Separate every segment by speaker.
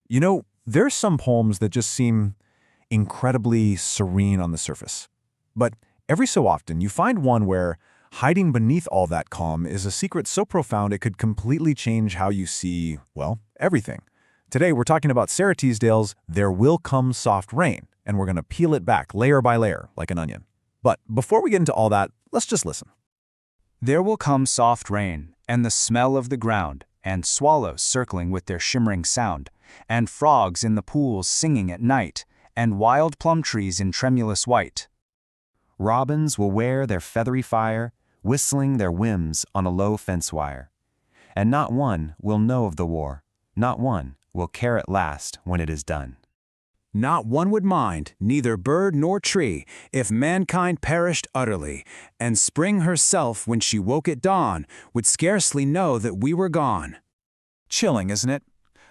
Speaker 1: There's some poems that just seem incredibly serene on the surface. But every so often, you find one where hiding beneath all that calm is a secret so profound it could completely change how you see, well, everything. Today, we're talking about Sara Teasdale's There Will Come Soft Rain, and we're going to peel it back layer by layer like an onion. But before we get into all that, let's just listen.
Speaker 2: There will come soft rain, and the smell of the ground, and swallows circling with their shimmering sound, and frogs in the pools singing at night, and wild plum trees in tremulous white.
Speaker 3: Robins will wear their feathery fire, whistling their whims on a low fence wire. And not one will know of the war, not one will care at last when it is done.
Speaker 4: Not one would mind, neither bird nor tree, if mankind perished utterly, and spring herself, when she woke at dawn, would scarcely know that we were gone.
Speaker 1: Chilling, isn't it?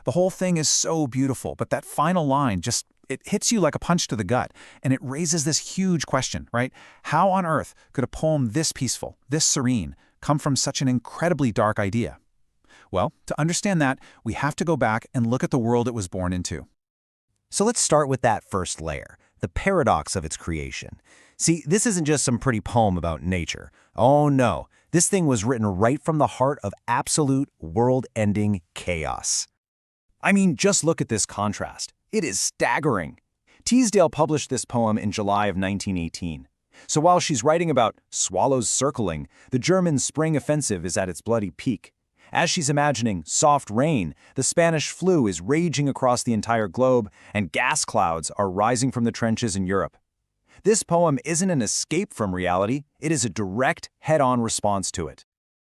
Speaker 1: The whole thing is so beautiful, but that final line it hits you like a punch to the gut, and it raises this huge question, right? How on earth could a poem this peaceful, this serene, come from such an incredibly dark idea? Well, to understand that, we have to go back and look at the world it was born into.
Speaker 5: So let's start with that first layer, the paradox of its creation. See, this isn't just some pretty poem about nature. Oh no, this thing was written right from the heart of absolute, world-ending chaos. I mean, just look at this contrast. It is staggering. Teasdale published this poem in July of 1918. So while she's writing about swallows circling, the German spring offensive is at its bloody peak. As she's imagining soft rain, the Spanish flu is raging across the entire globe, and gas clouds are rising from the trenches in Europe. This poem isn't an escape from reality, it is a direct, head-on response to it.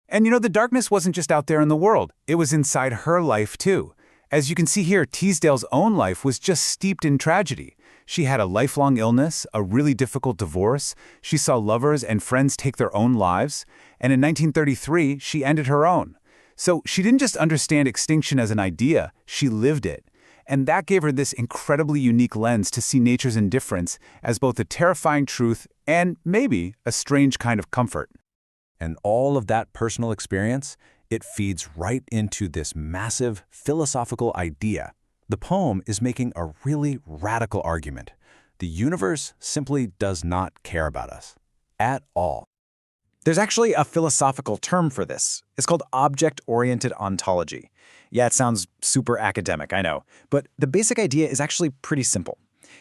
Speaker 4: And the darkness wasn't just out there in the world, it was inside her life too. As you can see here, Teasdale's own life was just steeped in tragedy. She had a lifelong illness, a really difficult divorce, she saw lovers and friends take their own lives, and in 1933, she ended her own. So she didn't just understand extinction as an idea, she lived it. And that gave her this incredibly unique lens to see nature's indifference as both a terrifying truth and maybe a strange kind of comfort.
Speaker 1: And all of that personal experience, it feeds right into this massive philosophical idea. The poem is making a really radical argument. The universe simply does not care about us. At all.
Speaker 2: There's actually a philosophical term for this. It's called object-oriented ontology. Yeah, it sounds super academic, I know. But the basic idea is actually pretty simple.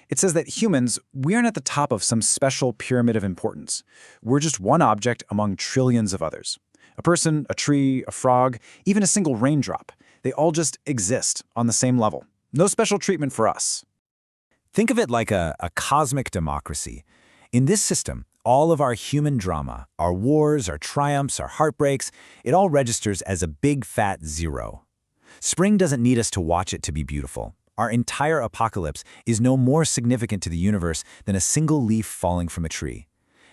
Speaker 2: It says that humans, we aren't at the top of some special pyramid of importance. We're just one object among trillions of others. A person, a tree, a frog, even a single raindrop. They all just exist on the same level. No special treatment for us.
Speaker 5: Think of it like a cosmic democracy. In this system, all of our human drama, our wars, our triumphs, our heartbreaks, it all registers as a big fat zero. Spring doesn't need us to watch it to be beautiful. Our entire apocalypse is no more significant to the universe than a single leaf falling from a tree.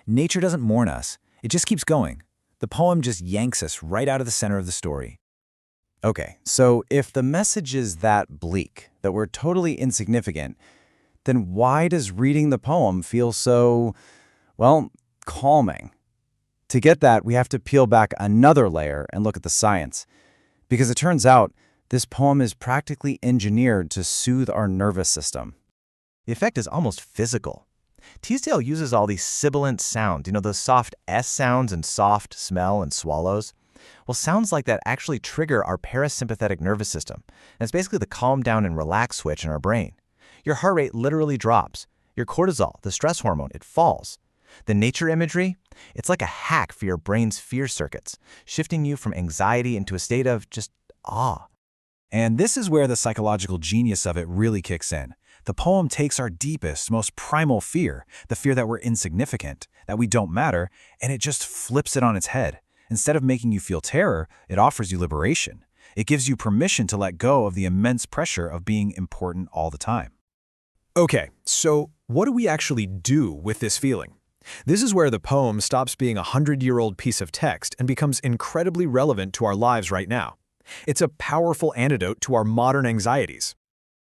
Speaker 5: Nature doesn't mourn us, it just keeps going. The poem just yanks us right out of the center of the story. Okay, so if the message is that bleak, that we're totally insignificant, then why does reading the poem feel so, well, calming? To get that, we have to peel back another layer and look at the science. Because it turns out, this poem is practically engineered to soothe our nervous system. The effect is almost physical. Teasdale uses all these sibilant sounds, those soft S sounds and soft smell and swallows. Well, sounds like that actually trigger our parasympathetic nervous system. And it's basically the calm down and relax switch in our brain. Your heart rate literally drops. Your cortisol, the stress hormone, it falls. The nature imagery, it's like a hack for your brain's fear circuits, shifting you from anxiety into a state of just awe.
Speaker 1: And this is where the psychological genius of it really kicks in. The poem takes our deepest, most primal fear, the fear that we're insignificant, that we don't matter, and it just flips it on its head. Instead of making you feel terror, it offers you liberation. It gives you permission to let go of the immense pressure of being important all the time.
Speaker 6: Okay, so what do we actually do with this feeling? This is where the poem stops being a 100-year-old piece of text and becomes incredibly relevant to our lives right now. It's a powerful antidote to our modern anxieties.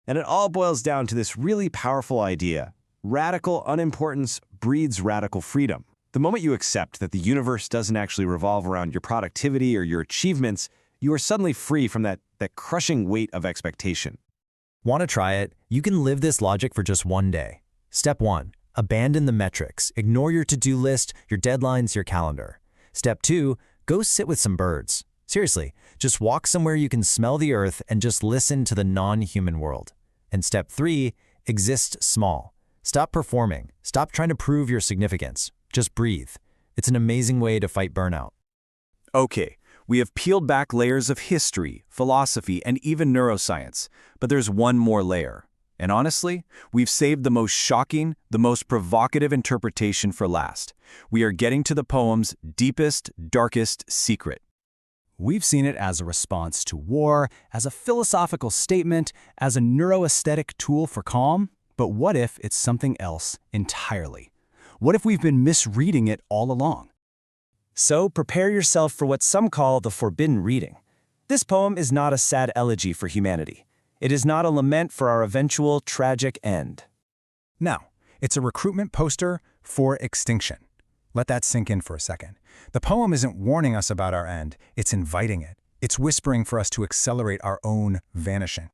Speaker 3: And it all boils down to this really powerful idea. Radical unimportance breeds radical freedom. The moment you accept that the universe doesn't actually revolve around your productivity or your achievements, you are suddenly free from that crushing weight of expectation.
Speaker 5: Want to try it? You can live this logic for just one day. Step 1. Abandon the metrics. Ignore your to-do list, your deadlines, your calendar. Step 2. Go sit with some birds. Seriously, just walk somewhere you can smell the earth and just listen to the non-human world. And step 3. Exist small. Stop performing. Stop trying to prove your significance. Just breathe. It's an amazing way to fight burnout.
Speaker 1: Okay, we have peeled back layers of history, philosophy, and even neuroscience, but there's one more layer. And honestly, we've saved the most shocking, the most provocative interpretation for last. We are getting to the poem's deepest, darkest secret.
Speaker 7: We've seen it as a response to war, as a philosophical statement, as a neuroaesthetic tool for calm. But what if it's something else entirely? What if we've been misreading it all along?
Speaker 2: So prepare yourself for what some call the forbidden reading. This poem is not a sad elegy for humanity. It is not a lament for our eventual tragic end.
Speaker 4: No, it's a recruitment poster for extinction. Let that sink in for a second. The poem isn't warning us about our end, it's inviting it. It's whispering for us to accelerate our own vanishing.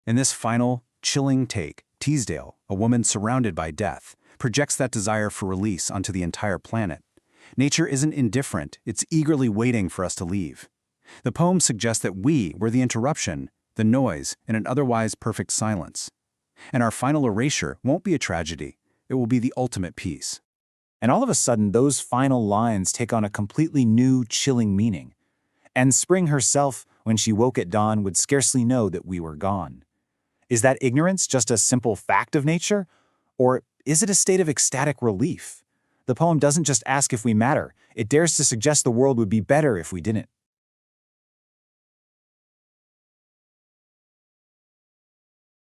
Speaker 1: In this final, chilling take, Teasdale, a woman surrounded by death, projects that desire for release onto the entire planet. Nature isn't indifferent, it's eagerly waiting for us to leave. The poem suggests that we were the interruption, the noise, in an otherwise perfect silence. And our final erasure won't be a tragedy, it will be the ultimate peace.
Speaker 2: And all of a sudden, those final lines take on a completely new, chilling meaning. And spring herself, when she woke at dawn, would scarcely know that we were gone. Is that ignorance just a simple fact of nature? Or is it a state of ecstatic relief? The poem doesn't just ask if we matter, it dares to suggest the world would be better if we didn't.